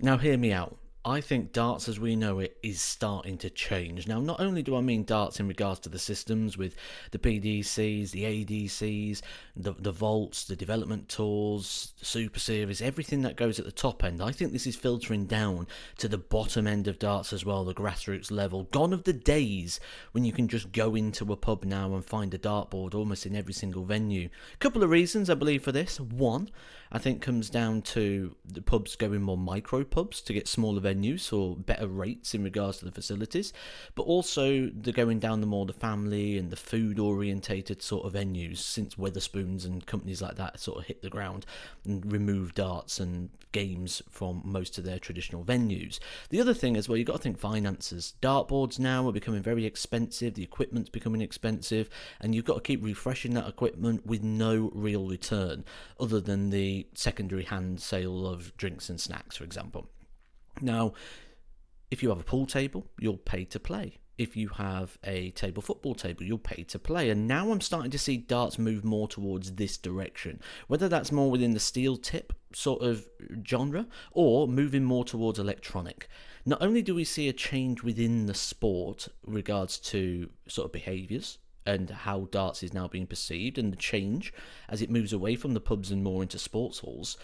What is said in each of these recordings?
Now, hear me out. I think darts as we know it is starting to change. Now, not only do I mean darts in regards to the systems with the PDCs, the ADCs, the vaults, the development tools, the Super Series, everything that goes at the top end. I think this is filtering down to the bottom end of darts as well, the grassroots level. Gone of the days when you can just go into a pub now and find a dartboard almost in every single venue. A couple of reasons, I believe, for this. One, I think comes down to the pubs going more micro pubs to get smaller venues or better rates in regards to the facilities, but also they're going down the more the family and the food orientated sort of venues since Weatherspoons and companies like that sort of hit the ground and removed darts and games from most of their traditional venues. The other thing as well, you've got to think finances. Dartboards now are becoming very expensive, the equipment's becoming expensive, and you've got to keep refreshing that equipment with no real return other than the secondary hand sale of drinks and snacks, for example. Now, if you have a pool table, you'll pay to play. If you have a table football table, you'll pay to play. And now I'm starting to see darts move more towards this direction, whether that's more within the steel tip sort of genre or moving more towards electronic. Not only do we see a change within the sport regards to sort of behaviours and how darts is now being perceived and the change as it moves away from the pubs and more into sports halls,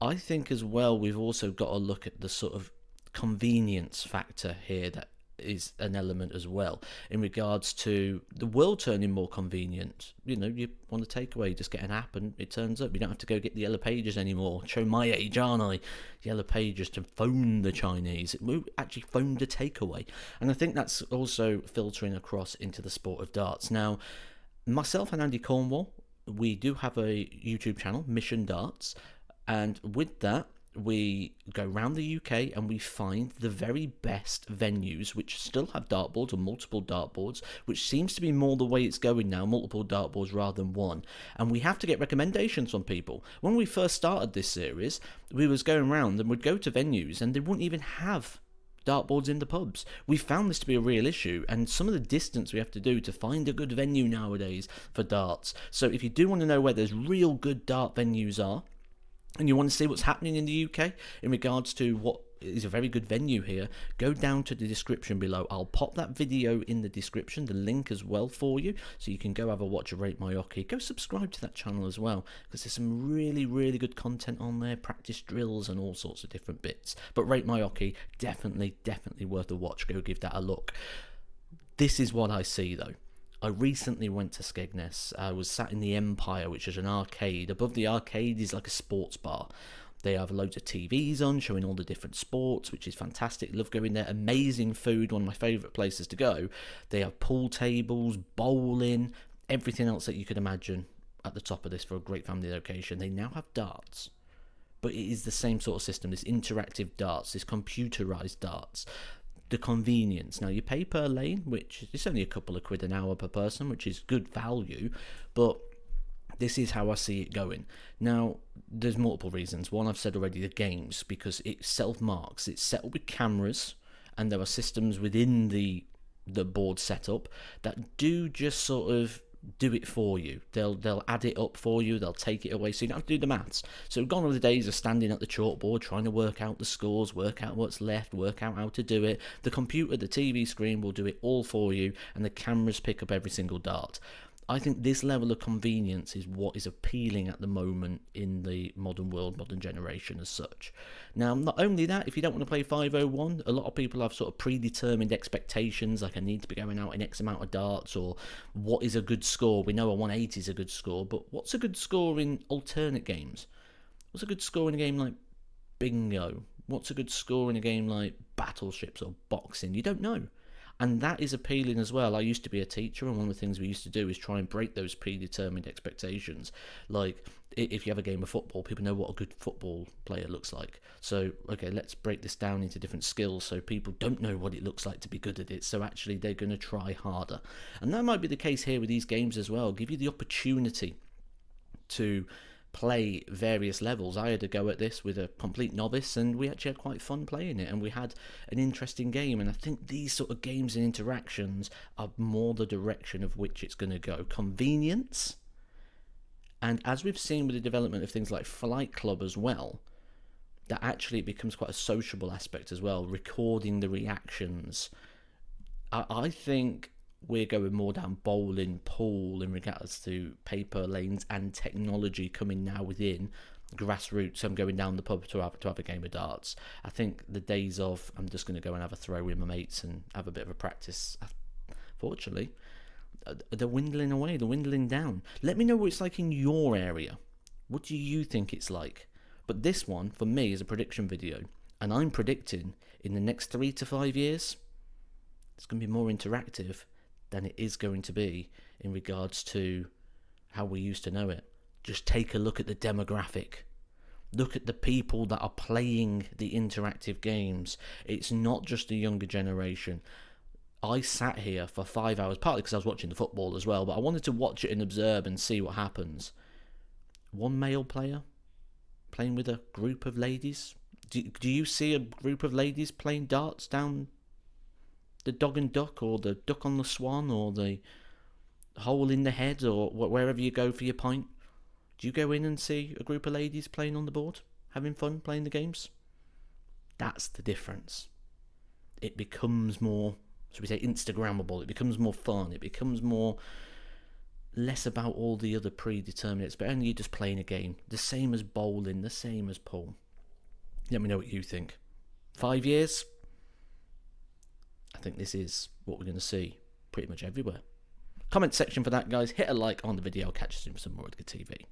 I think as well we've also got to look at the sort of convenience factor here that is an element as well in regards to the world turning more convenient. You know, you want a takeaway, just get an app and it turns up. You don't have to go get the yellow pages anymore. Show my age, aren't I? Yellow pages to phone the Chinese. It actually phoned a takeaway. And I think that's also filtering across into the sport of darts. Now, myself and Andy Cornwall, we do have a YouTube channel, Mission Darts, and with that we go around the UK and we find the very best venues which still have dartboards or multiple dartboards, which seems to be more the way it's going now, multiple dartboards rather than one. And we have to get recommendations from people. When we first started this series, we was going around and would go to venues and they wouldn't even have dartboards in the pubs. We found this to be a real issue, and some of the distance we have to do to find a good venue nowadays for darts. So if you do want to know where there's real good dart venues are, and you want to see what's happening in the UK in regards to what is a very good venue here, go down to the description below. I'll pop that video in the description, the link as well for you, so you can go have a watch of Rate My Hockey. Go subscribe to that channel as well, because there's some really, really good content on there, practice drills and all sorts of different bits. But Rate My Hockey, definitely worth a watch. Go give that a look. This is what I see though. I recently went to Skegness. I was sat in the Empire, which is an arcade. Above the arcade is like a sports bar. They have loads of TVs on showing all the different sports, which is fantastic. Love going there. Amazing food, one of my favourite places to go. They have pool tables, bowling, everything else that you could imagine at the top of this for a great family location. They now have darts, but it is the same sort of system, this interactive darts, this computerised darts. The convenience. Now you pay per lane, which is only a couple of quid an hour per person, which is good value, but this is how I see it going. Now, there's multiple reasons. One, I've said already, the games, because it self-marks. It's set up with cameras, and there are systems within the board setup that do just sort of do it for you. They'll add it up for you, they'll take it away, so you don't have to do the maths. So gone are the days of standing at the chalkboard trying to work out the scores, work out what's left, work out how to do it. The computer, the TV screen will do it all for you, and the cameras pick up every single dart. I think this level of convenience is what is appealing at the moment in the modern world, modern generation as such. Now, not only that, if you don't want to play 501, a lot of people have sort of predetermined expectations, like I need to be going out in X amount of darts, or what is a good score. We know a 180 is a good score, but what's a good score in alternate games? What's a good score in a game like Bingo? What's a good score in a game like Battleships or Boxing? You don't know. And that is appealing as well. I used to be a teacher, and one of the things we used to do is try and break those predetermined expectations. Like, if you have a game of football, people know what a good football player looks like. So, okay, let's break this down into different skills so people don't know what it looks like to be good at it. So actually, they're going to try harder. And that might be the case here with these games as well. Give you the opportunity to play various levels. I had to go at this with a complete novice, and we actually had quite fun playing it, and we had an interesting game. And I think these sort of games and interactions are more the direction of which it's going to go. Convenience, and as we've seen with the development of things like Flight Club as well, that actually it becomes quite a sociable aspect as well, recording the reactions. I think we're going more down bowling, pool in regards to paper lanes and technology coming now within grassroots. I'm going down the pub to have a game of darts. I think the days of I'm just going to go and have a throw with my mates and have a bit of a practice, fortunately, they're dwindling away, they're dwindling down. Let me know what it's like in your area. What do you think it's like? But this one, for me, is a prediction video. And I'm predicting in the next 3 to 5 years, it's going to be more interactive than it is going to be in regards to how we used to know it. Just take a look at the demographic. Look at the people that are playing the interactive games. It's not just the younger generation. I sat here for 5 hours, partly because I was watching the football as well, but I wanted to watch it and observe and see what happens. One male player playing with a group of ladies. Do you see a group of ladies playing darts down the dog and duck, or the duck on the swan, or the hole in the head, or wherever you go for your pint? Do you go in and see a group of ladies playing on the board, having fun playing the games? That's the difference. It becomes more, should we say, Instagrammable. It becomes more fun. It becomes more less about all the other predetermined. But only you're just playing a game. The same as bowling, the same as pool. Let me know what you think. 5 years? I think this is what we're going to see pretty much everywhere. Comment section for that, guys. Hit a like on the video. I'll catch you soon for some more Edgar TV.